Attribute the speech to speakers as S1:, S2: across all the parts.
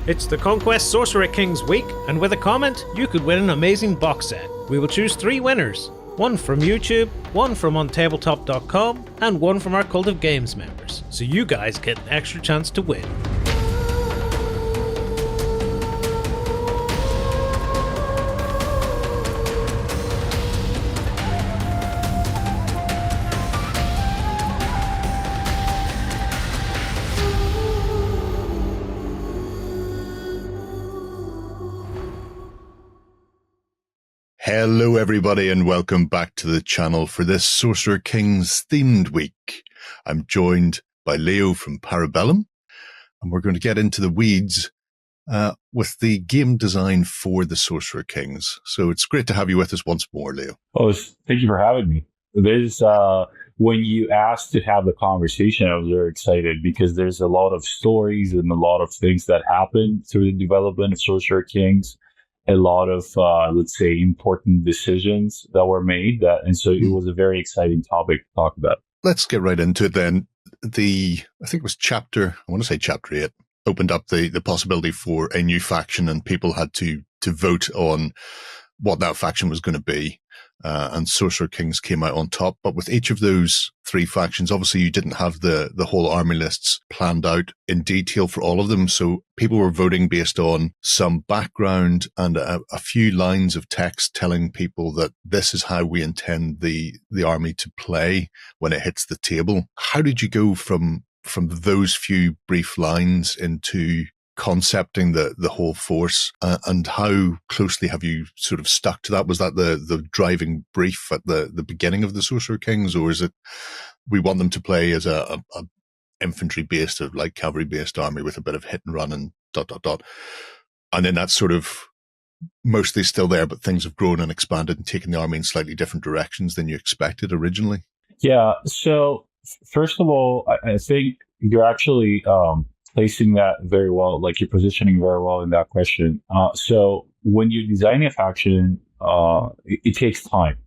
S1: It's the Conquest Sorcerer Kings week, and with a comment, you could win an amazing box set. We will choose 3 winners. One from YouTube, one from OnTableTop.com, and one from our Cult of Games members. So you guys get an extra chance to win.
S2: Hello everybody and welcome back to the channel for this Sorcerer Kings themed week. I'm joined by Leo from Para Bellum, and we're going to get into the weeds with the game design for the Sorcerer Kings. So it's great to have you with us once more, Leo.
S3: Oh, thank you for having me. When you asked to have the conversation, I was very excited because there's a lot of stories and a lot of things that happened through the development of Sorcerer Kings. A lot of, let's say, important decisions that were made. And so it was a very exciting topic to talk about.
S2: Let's get right into it then. I think it was chapter 8, opened up the possibility for a new faction, and people had to vote on what that faction was going to be. And Sorcerer Kings came out on top. But with each of those 3 factions, obviously you didn't have the whole army lists planned out in detail for all of them. So people were voting based on some background and a few lines of text telling people that this is how we intend the army to play when it hits the table. How did you go from those few brief lines into concepting the whole force, and how closely have you sort of stuck to that? Was that the driving brief at the beginning of the Sorcerer Kings, or is it we want them to play as a infantry based or like cavalry based army with a bit of hit and run and ... and then that's sort of mostly still there, but things have grown and expanded and taken the army in slightly different directions than you expected originally?
S3: Yeah. So first of all, I think you're actually placing that very well, like you're positioning very well in that question. So when you're designing a faction, it takes time,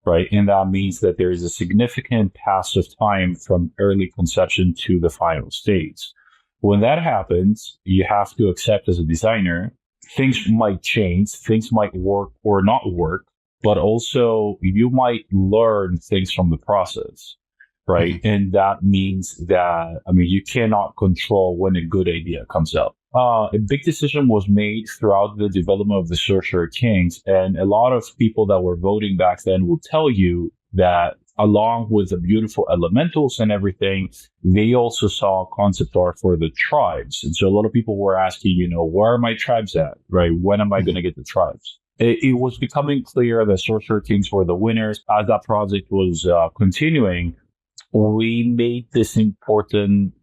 S3: right? And that means that there is a significant pass of time from early conception to the final stage. When that happens, you have to accept as a designer, things might change, things might work or not work, but also you might learn things from the process. Right. Mm-hmm. And that means that, you cannot control when a good idea comes out. A big decision was made throughout the development of the Sorcerer Kings. And a lot of people that were voting back then will tell you that along with the beautiful elementals and everything, they also saw concept art for the tribes. And so a lot of people were asking, where are my tribes at? Right. When am I going to get the tribes? It was becoming clear that Sorcerer Kings were the winners. As that project was continuing, we made this important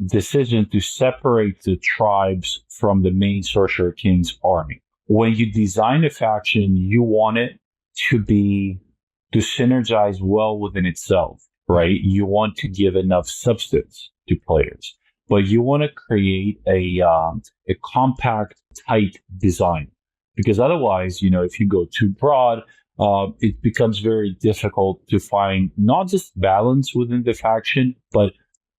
S3: decision to separate the tribes from the main Sorcerer Kings army. When you design a faction, you want it to synergize well within itself, right? You want to give enough substance to players, but you want to create a compact, tight design, because otherwise, if you go too broad, it becomes very difficult to find not just balance within the faction, but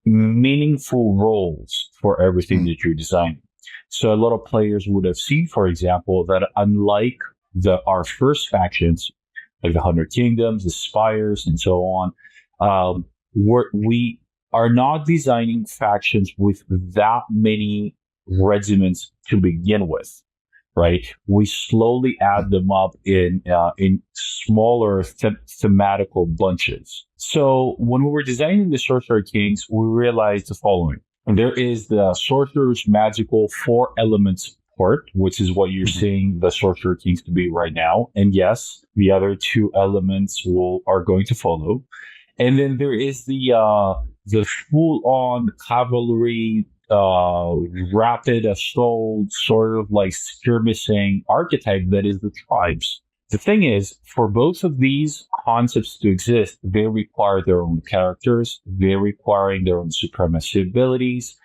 S3: meaningful roles for everything that you're designing. So a lot of players would have seen, for example, that unlike our first factions, like the 100 Kingdoms, the Spires, and so on, we are not designing factions with that many regiments to begin with. Right, we slowly add them up in smaller thematical bunches. So when we were designing the Sorcerer Kings, we realized the following: there is the Sorcerer's Magical 4 elements part, which is what you're seeing the Sorcerer Kings to be right now, and yes, the other 2 elements are going to follow. And then there is the full-on cavalry, rapid assault, sort of like skirmishing archetype that is the tribes. The thing is, for both of these concepts to exist, they require their own characters, they're requiring their own supremacy abilities,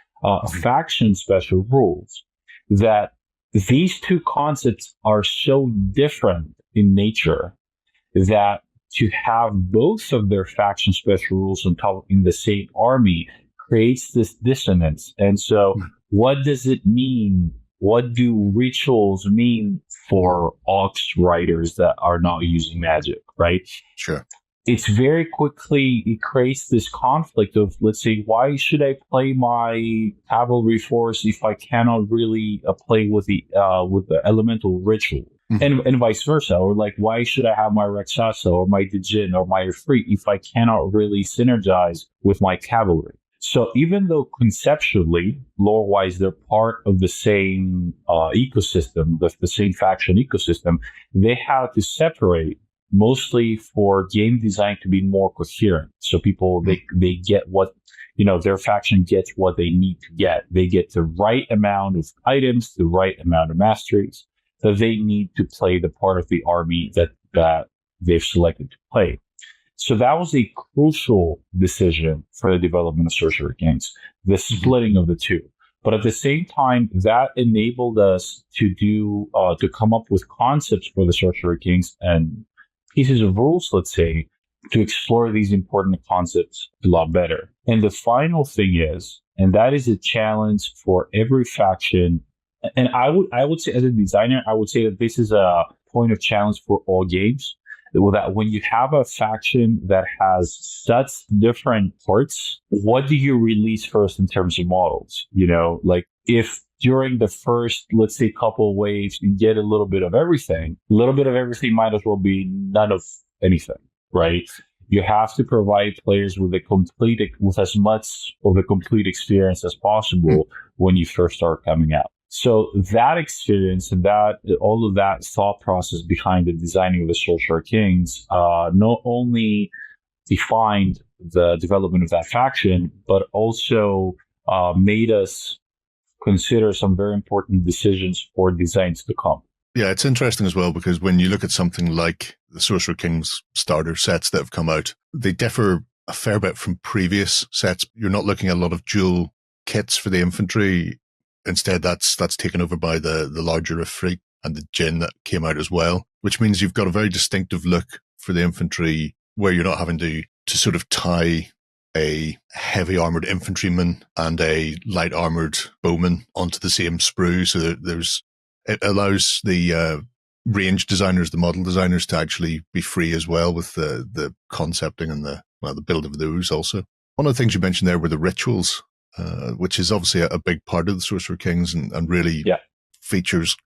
S3: faction special rules. That these 2 concepts are so different in nature that to have both of their faction special rules on top in the same army creates this dissonance. And so what does it mean what do rituals mean for Ox riders that are not using magic, right?
S2: Sure.
S3: It's very quickly, it creates this conflict of, let's say, why should I play my cavalry force if I cannot really play with the elemental ritual? And vice versa, or like, why should I have my Rakshasa or my Djinn or my Ifrit if I cannot really synergize with my cavalry? So even though conceptually, lore-wise, they're part of the same ecosystem, the same faction ecosystem, they have to separate mostly for game design to be more coherent. So people, they get what, their faction gets what they need to get. They get the right amount of items, the right amount of masteries that they need to play the part of the army that they've selected to play. So that was a crucial decision for the development of Sorcerer Kings, the splitting of the two. But at the same time, that enabled us to come up with concepts for the Sorcerer Kings and pieces of rules, let's say, to explore these important concepts a lot better. And the final thing is, and that is a challenge for every faction. And I would say, as a designer, I would say that this is a point of challenge for all games. That when you have a faction that has such different parts, what do you release first in terms of models? Like if during the first, let's say, couple of waves, you get a little bit of everything might as well be none of anything, right? You have to provide players with as much of a complete experience as possible when you first start coming out. So that experience and all of that thought process behind the designing of the Sorcerer Kings not only defined the development of that faction, but also made us consider some very important decisions for designs to come.
S2: Yeah, it's interesting as well because when you look at something like the Sorcerer Kings starter sets that have come out, they differ a fair bit from previous sets. You're not looking at a lot of dual kits for the infantry. Instead, that's taken over by the larger Ifrit and the Djinn that came out as well, which means you've got a very distinctive look for the infantry where you're not having to sort of tie a heavy armored infantryman and a light armored bowman onto the same sprue. So it allows the range designers, the model designers, to actually be free as well with the concepting and the build of those also. One of the things you mentioned there were the rituals. Which is obviously a big part of the Sorcerer Kings and really features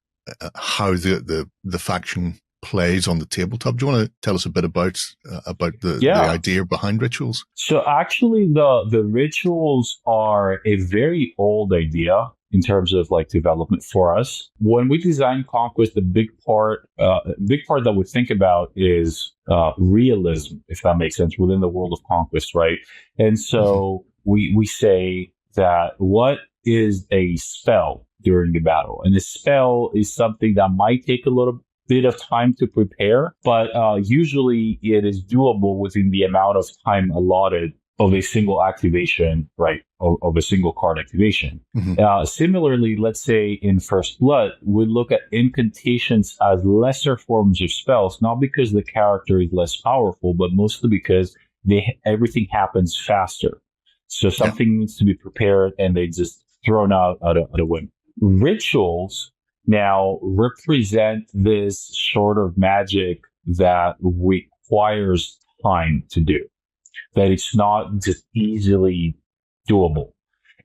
S2: how the faction plays on the tabletop. Do you want to tell us a bit about the idea behind rituals? So
S3: actually, the rituals are a very old idea in terms of like development for us. When we design Conquest, the big part that we think about is realism, if that makes sense, within the world of Conquest, right? And so we say that what is a spell during the battle? And a spell is something that might take a little bit of time to prepare, but usually it is doable within the amount of time allotted of a single activation, right? Of a single card activation. Similarly, let's say in First Blood, we look at incantations as lesser forms of spells, not because the character is less powerful, but mostly because everything happens faster. So something needs to be prepared and they just thrown out of whim. Rituals now represent this sort of magic that requires time to do, that it's not just easily doable.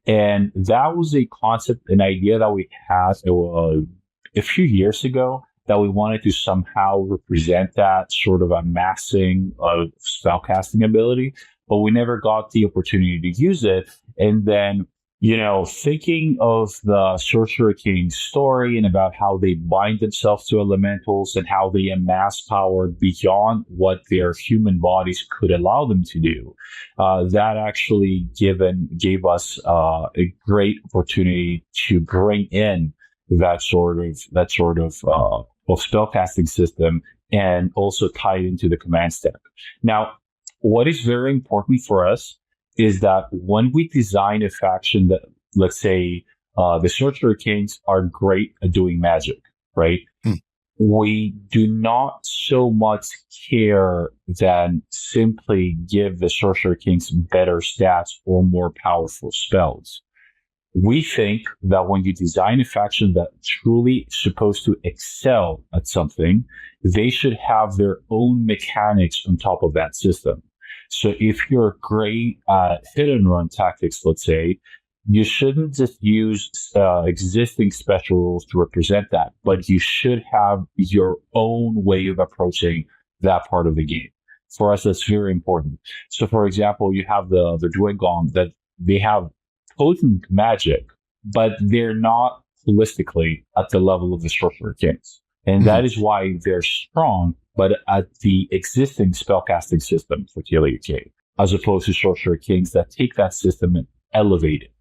S3: And that was a concept, an idea that we had a few years ago, that we wanted to somehow represent that sort of amassing of spellcasting ability, but we never got the opportunity to use it. And then, thinking of the Sorcerer Kings story and about how they bind themselves to elementals and how they amass power beyond what their human bodies could allow them to do, that actually gave us a great opportunity to bring in that sort of spellcasting system and also tie it into the command stack. Now, what is very important for us is that when we design a faction that, let's say, the Sorcerer Kings are great at doing magic, right? We do not so much care than simply give the Sorcerer Kings better stats or more powerful spells. We think that when you design a faction that's truly supposed to excel at something, they should have their own mechanics on top of that system. So if you're great at hit and run tactics, let's say, you shouldn't just use existing special rules to represent that, but you should have your own way of approaching that part of the game. For us, that's very important. So, for example, you have the Dwagong that they have potent magic, but they're not holistically at the level of the Sorcerer Kings. And that is why they're strong, but at the existing spellcasting system for TLEK, as opposed to Sorcerer Kings that take that system and elevate it.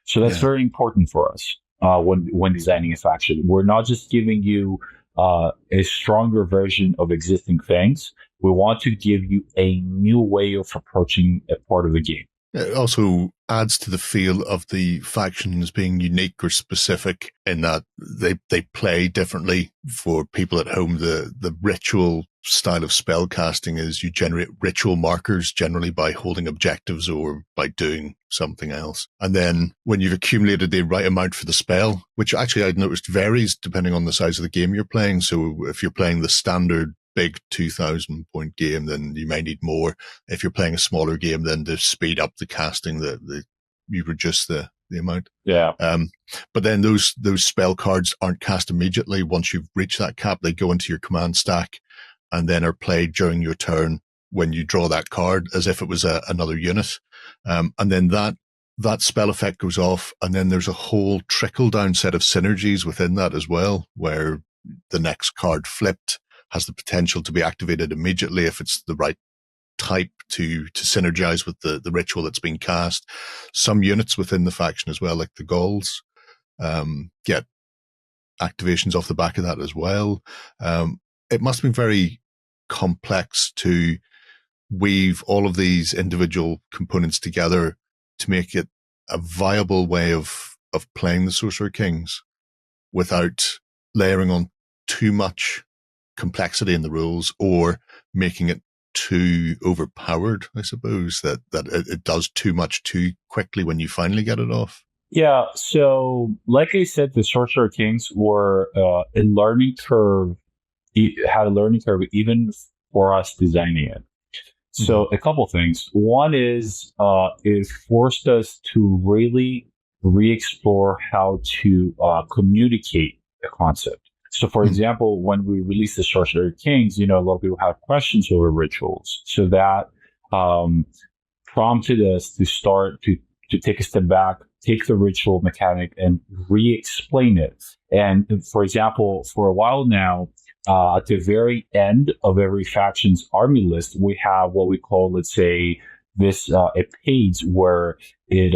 S3: So that's very important for us when designing a faction. We're not just giving you a stronger version of existing things. We want to give you a new way of approaching a part of the game.
S2: It also adds to the feel of the factions being unique or specific in that they play differently. For people at home, the ritual style of spell casting is you generate ritual markers generally by holding objectives or by doing something else. And then when you've accumulated the right amount for the spell, which actually I've noticed varies depending on the size of the game you're playing. So if you're playing the standard big 2,000 point game, then you may need more. If you're playing a smaller game, then to speed up the casting, you reduce the amount.
S3: Yeah.
S2: But then those spell cards aren't cast immediately. Once you've reached that cap, they go into your command stack and then are played during your turn when you draw that card as if it was another unit. And then that spell effect goes off, and then there's a whole trickle down set of synergies within that as well, where the next card flipped has the potential to be activated immediately if it's the right type to synergize with the ritual that's being cast. Some units within the faction as well, like the Gauls, get activations off the back of that as well. It must have been very complex to weave all of these individual components together to make it a viable way of playing the Sorcerer Kings without layering on too much complexity in the rules or making it too overpowered, I suppose, that it does too much too quickly when you finally get it off.
S3: Yeah, so like I said, the Sorcerer Kings were a learning curve, had a learning curve even for us designing it. So a couple things. One is it forced us to really re-explore how to communicate the concept. So, for example, when we released the Sorcerer Kings, a lot of people have questions over rituals. So that prompted us to start to take a step back, take the ritual mechanic and re-explain it. And for example, for a while now, at the very end of every faction's army list, we have what we call, let's say, this a page where it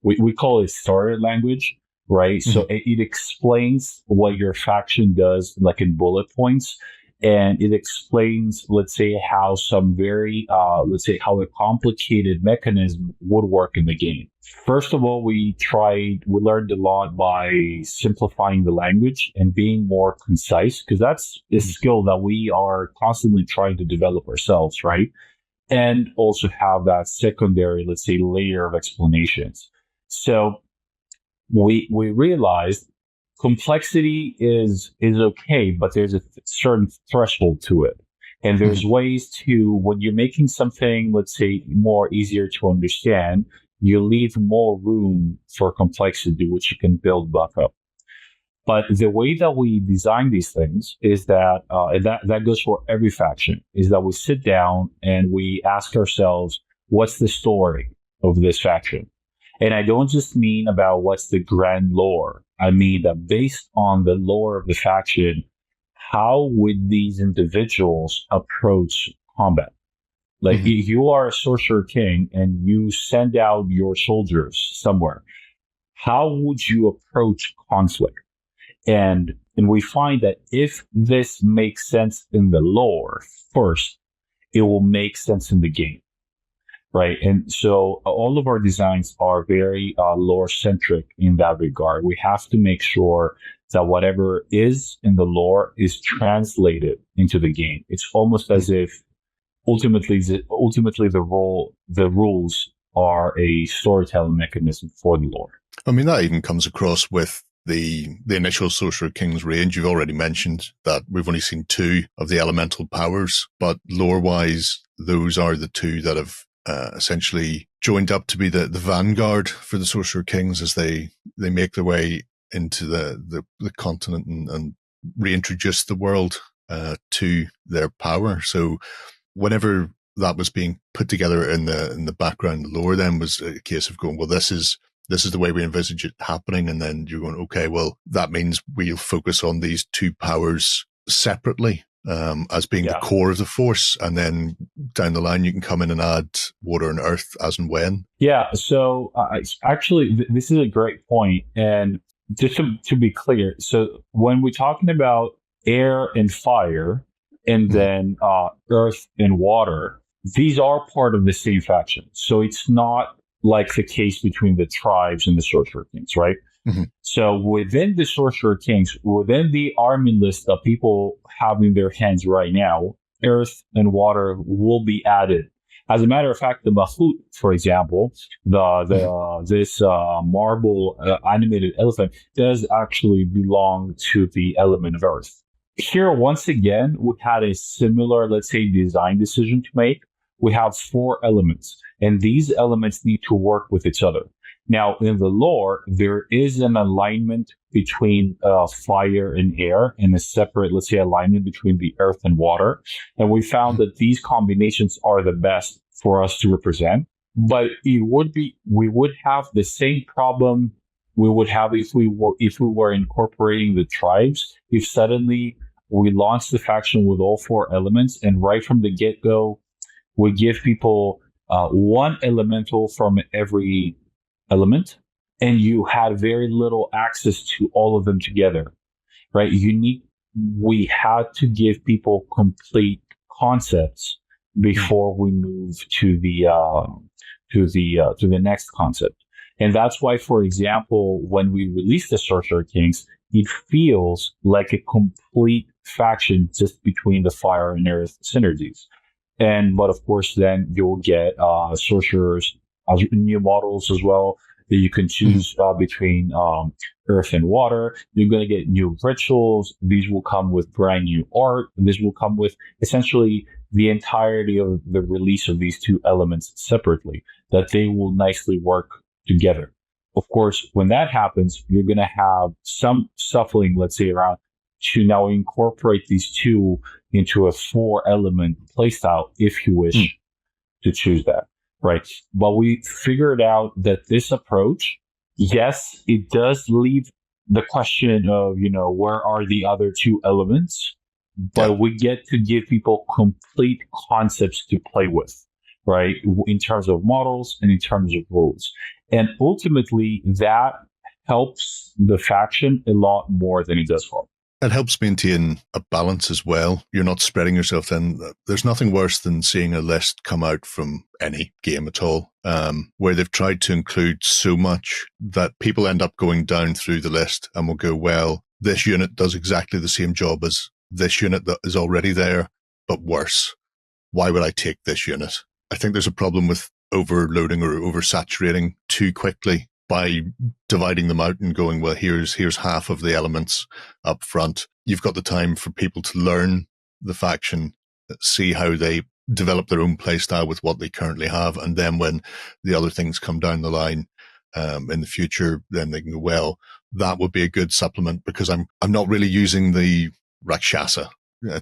S3: we call it story language. Right. So it explains what your faction does, like in bullet points. And it explains, let's say, how some very, how a complicated mechanism would work in the game. First of all, we learned a lot by simplifying the language and being more concise, because that's a skill that we are constantly trying to develop ourselves, right? And also have that secondary, let's say, layer of explanations. So we realized complexity is okay, but there's a certain threshold to it. And there's ways to, when you're making something, let's say, more easier to understand, you leave more room for complexity, which you can build back up. But the way that we design these things is that, and that goes for every faction, is that we sit down and we ask ourselves, what's the story of this faction? And I don't just mean about what's the grand lore. I mean that based on the lore of the faction, how would these individuals approach combat? Like if you are a Sorcerer King and you send out your soldiers somewhere, how would you approach conflict? And we find that if this makes sense in the lore first, it will make sense in the game. Right. And so all of our designs are very lore-centric in that regard. We have to make sure that whatever is in the lore is translated into the game. It's almost as if ultimately the rules are a storytelling mechanism for the lore.
S2: I mean, that even comes across with the initial Sorcerer Kings range. You've already mentioned that we've only seen 2 of the elemental powers, but lore-wise, those are the 2 that have essentially joined up to be the vanguard for the Sorcerer Kings as they make their way into the continent and reintroduce the world to their power. So whenever that was being put together in the background lore, then was a case of going, well, this is the way we envisage it happening. And then you're going, okay, well, that means we'll focus on these 2 powers separately as being the core of the force. And then down the line, you can come in and add water and earth as and when.
S3: Yeah. So actually, this is a great point. And just to be clear, so when we're talking about air and fire, and then earth and water, these are part of the same faction. So it's not like the case between the tribes and the Sorcerer Kings, right? Mm-hmm. So within the Sorcerer Kings, within the army list that people have in their hands right now, earth and water will be added. As a matter of fact, the Mahout, for example, this marble animated elephant does actually belong to the element of earth. Here, once again, we had a similar, let's say, design decision to make. We have 4 elements, and these elements need to work with each other. Now, in the lore, there is an alignment between fire and air, and a separate, let's say, alignment between the earth and water. And we found that these combinations are the best for us to represent. But we would have the same problem we would have if we were incorporating the tribes. If suddenly we launched the faction with all 4 elements, and right from the get-go, we give people 1 elemental from every element, and you had very little access to all of them together, right? We had to give people complete concepts before we move to the next concept. And that's why, for example, when we release the Sorcerer Kings, it feels like a complete faction just between the fire and earth synergies. But of course, then you'll get sorcerers as new models as well that you can choose between earth and water. You're going to get new rituals. These will come with brand new art. This will come with essentially the entirety of the release of these 2 elements separately, that they will nicely work together. Of course, when that happens, you're going to have some shuffling, let's say, around to now incorporate these 2 into a 4-element playstyle, if you wish to choose that, right? But we figured out that this approach, yes, it does leave the question of, where are the other 2 elements? But we get to give people complete concepts to play with, right? In terms of models and in terms of rules. And ultimately, that helps the faction a lot more than it does harm.
S2: It helps maintain a balance as well. You're not spreading yourself thin. There's nothing worse than seeing a list come out from any game at all, where they've tried to include so much that people end up going down through the list and will go, well, this unit does exactly the same job as this unit that is already there, but worse. Why would I take this unit? I think there's a problem with overloading or oversaturating too quickly by dividing them out and going, well, here's half of the elements up front. You've got the time for people to learn the faction, see how they develop their own play style with what they currently have. And then when the other things come down the line in the future, then they can go, well, that would be a good supplement because I'm not really using the Rakshasa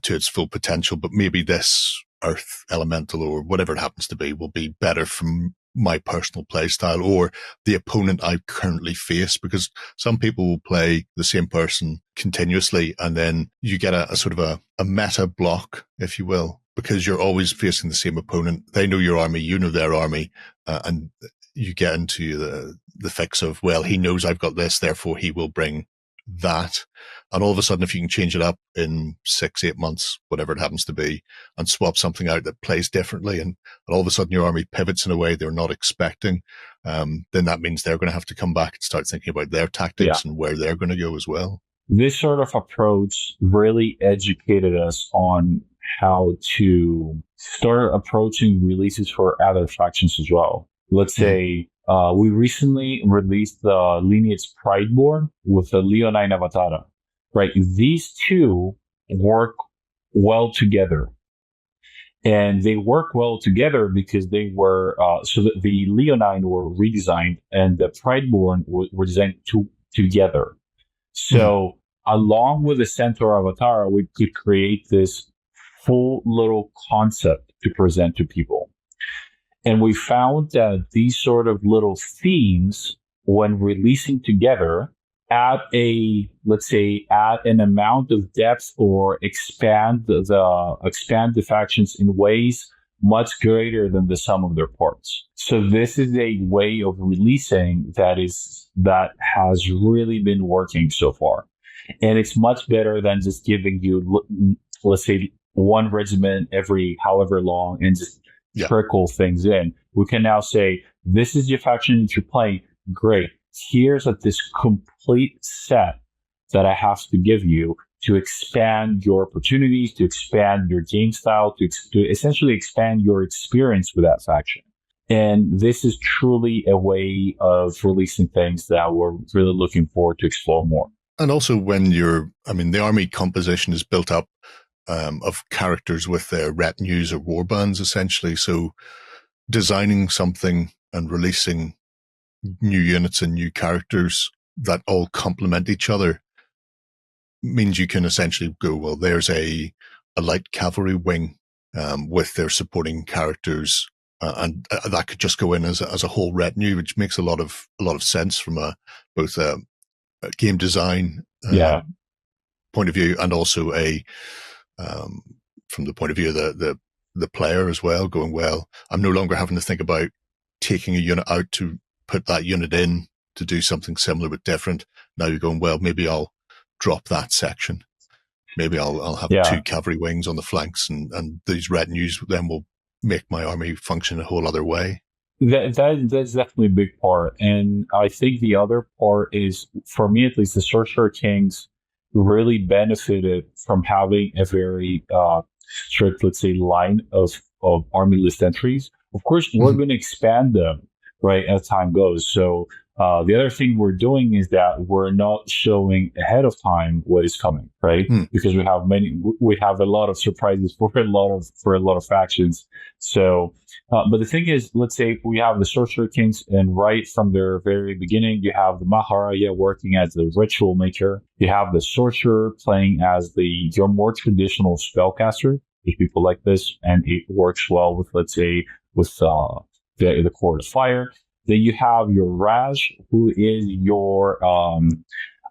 S2: to its full potential, but maybe this earth elemental or whatever it happens to be will be better from my personal play style or the opponent I currently face, because some people will play the same person continuously and then you get a sort of a meta block, if you will, because you're always facing the same opponent. They know your army, you know their army, and you get into the fix of, well, he knows I've got this, therefore he will bring that. And all of a sudden, if you can change it up in 6-8 months, whatever it happens to be, and swap something out that plays differently, and all of a sudden your army pivots in a way they're not expecting, then that means they're going to have to come back and start thinking about their tactics and where they're going to go as well.
S3: This sort of approach really educated us on how to start approaching releases for other factions as well. let's say, we recently released the Lineage Prideborn with the Leonine Avatar, right? These two work well together. And they work well together because they were, so that the Leonine were redesigned and the Prideborn were designed together. So along with the Centaur Avatar, we could create this full little concept to present to people. And we found that these sort of little themes, when releasing together, add an amount of depth or expand the factions in ways much greater than the sum of their parts. So this is a way of releasing that has really been working so far. And it's much better than just giving you, let's say, one regiment every however long and just trickle things in. We can now say, this is your faction that you're playing. Great. Here's this complete set that I have to give you to expand your opportunities, to expand your game style, to essentially expand your experience with that faction. And this is truly a way of releasing things that we're really looking forward to explore more.
S2: And also when the army composition is built up of characters with their retinues or warbands, essentially. So designing something and releasing new units and new characters that all complement each other means you can essentially go, well, there's a light cavalry wing with their supporting characters, and that could just go in as a whole retinue, which makes a lot of sense from both a game design point of view, and also from the point of view of the player as well, going, well, I'm no longer having to think about taking a unit out to put that unit in to do something similar but different. Now you're going, well, maybe I'll drop that section. Maybe I'll have 2 cavalry wings on the flanks, and these retinues then will make my army function a whole other way.
S3: That's definitely a big part. And I think the other part is, for me at least, the Sorcerer Kings really benefited from having a very strict, let's say, line of army list entries. Of course, we're going to expand them, right, as time goes. So the other thing we're doing is that we're not showing ahead of time what is coming, right? Because we have a lot of surprises for a lot of factions. So, but the thing is, let's say we have the Sorcerer Kings, and right from their very beginning, you have the Maharaja working as the ritual maker. You have the Sorcerer playing as your more traditional spellcaster. There's people like this, and it works well with, let's say, with the Court of Fire. Then you have your Raj, who is your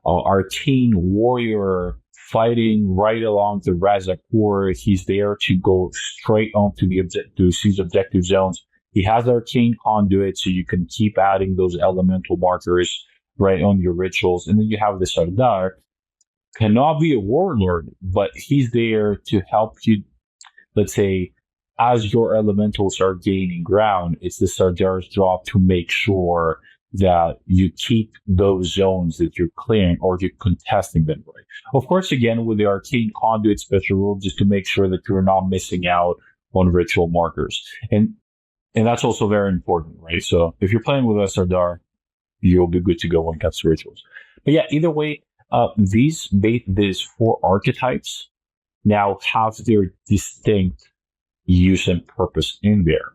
S3: arcane warrior fighting right along the Razakor. He's there to go straight on to these objective zones. He has arcane conduit, so you can keep adding those elemental markers right on your rituals. And then you have the Sardar, cannot be a warlord, but he's there to help you, let's say, as your elementals are gaining ground. It's the Sardar's job to make sure that you keep those zones that you're clearing or you're contesting them, right? Of course, again, with the Arcane Conduit special rule, just to make sure that you're not missing out on ritual markers. And that's also very important, right? So if you're playing with a Sardar, you'll be good to go when it comes to rituals. But yeah, either way, these 4 archetypes now have their distinct use and purpose in there.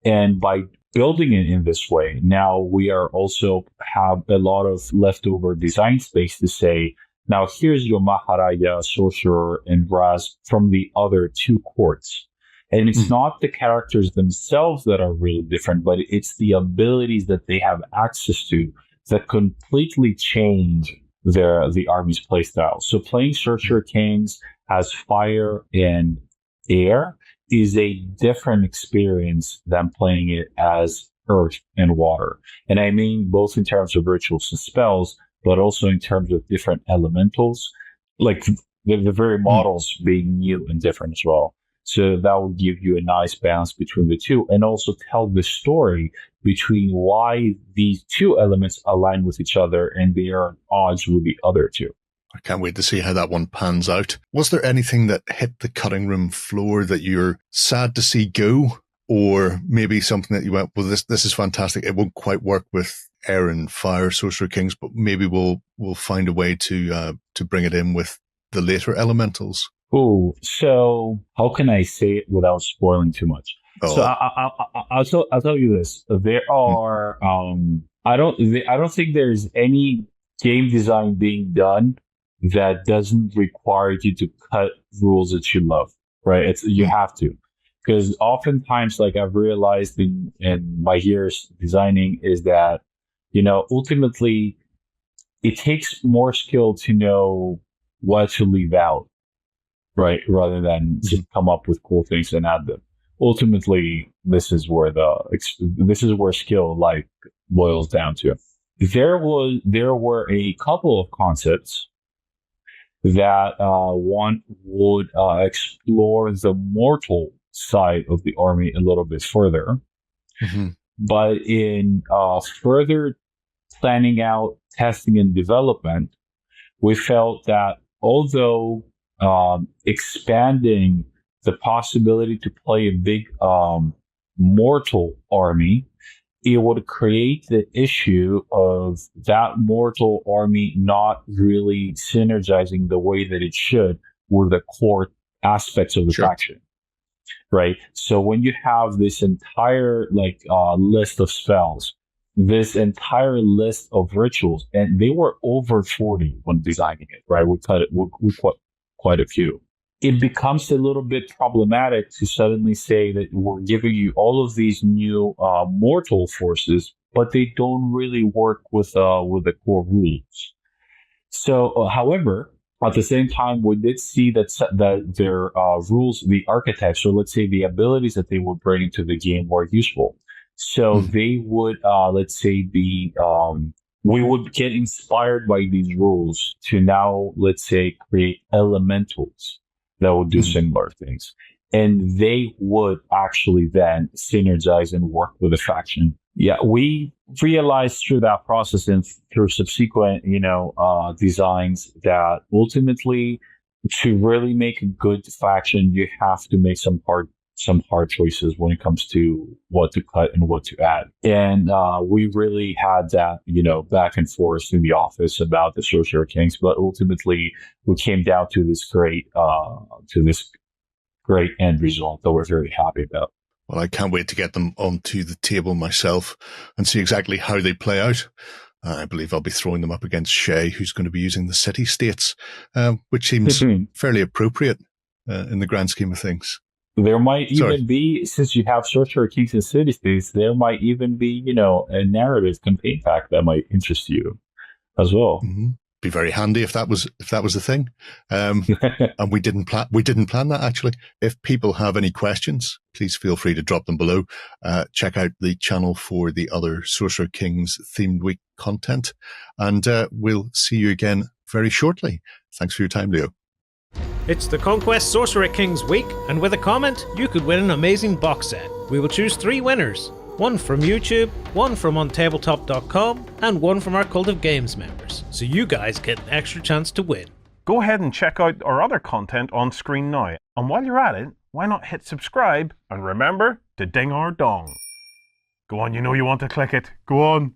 S3: And by building it in this way, now we are also have a lot of leftover design space to say, now here's your Maharaja, Sorcerer, and Raz from the other 2 courts. And it's not the characters themselves that are really different, but it's the abilities that they have access to that completely change the army's playstyle. So playing Sorcerer Kings as fire and air is a different experience than playing it as earth and water. And I mean both in terms of rituals and spells, but also in terms of different elementals, like the very models being new and different as well. So that will give you a nice balance between the two, and also tell the story between why these 2 elements align with each other and they are at odds with the other 2.
S2: I can't wait to see how that one pans out. Was there anything that hit the cutting room floor that you're sad to see go, or maybe something that you went, well, this is fantastic. It won't quite work with Air and Fire Sorcerer Kings, but maybe we'll find a way to bring it in with the later elementals.
S3: Oh, so how can I say it without spoiling too much?
S2: Oh.
S3: So I'll tell you this. There are I don't think there's any game design being done that doesn't require you to cut rules that you love, right? You have to, because oftentimes, like I've realized in my years designing, is that ultimately it takes more skill to know what to leave out, right? Rather than just come up with cool things and add them. Ultimately, this is where skill like boils down to. There were a couple of concepts that one would explore the mortal side of the army a little bit further, but in further planning out, testing, and development, we felt that although expanding the possibility to play a big mortal army, it would create the issue of that mortal army not really synergizing the way that it should with the core aspects of the faction, right? So when you have this entire list of spells, this entire list of rituals, and they were over 40 when designing it, right? We cut quite a few. It becomes a little bit problematic to suddenly say that we're giving you all of these new mortal forces, but they don't really work with the core rules. So, however, at the same time, we did see that their rules, the archetypes, or let's say the abilities that they would bring into the game were useful. So they would, let's say, we would get inspired by these rules to now, let's say, create elementals that would do similar things. And they would actually then synergize and work with the faction. Yeah, we realized through that process and through subsequent, designs that ultimately to really make a good faction, you have to make some hard choices when it comes to what to cut and what to add. And we really had that, back and forth in the office about the Sorcerer Kings, but ultimately we came down to this great end result that we're very happy about.
S2: Well, I can't wait to get them onto the table myself and see exactly how they play out. I believe I'll be throwing them up against Shay, who's going to be using the city-states, which seems fairly appropriate in the grand scheme of things.
S3: There might even be, since you have Sorcerer Kings and City-States, there might even be, a narrative campaign pack that might interest you as well.
S2: Be very handy if that was the thing. And we didn't plan that, actually. If people have any questions, please feel free to drop them below. Check out the channel for the other Sorcerer Kings themed week content, and we'll see you again very shortly. Thanks for your time, Leo.
S1: It's the Conquest Sorcerer Kings week, and with a comment, you could win an amazing box set. We will choose 3 winners. 1 from YouTube, 1 from OnTableTop.com, and 1 from our Cult of Games members. So you guys get an extra chance to win.
S4: Go ahead and check out our other content on screen now. And while you're at it, why not hit subscribe and remember to ding our dong. Go on, you know you want to click it. Go on.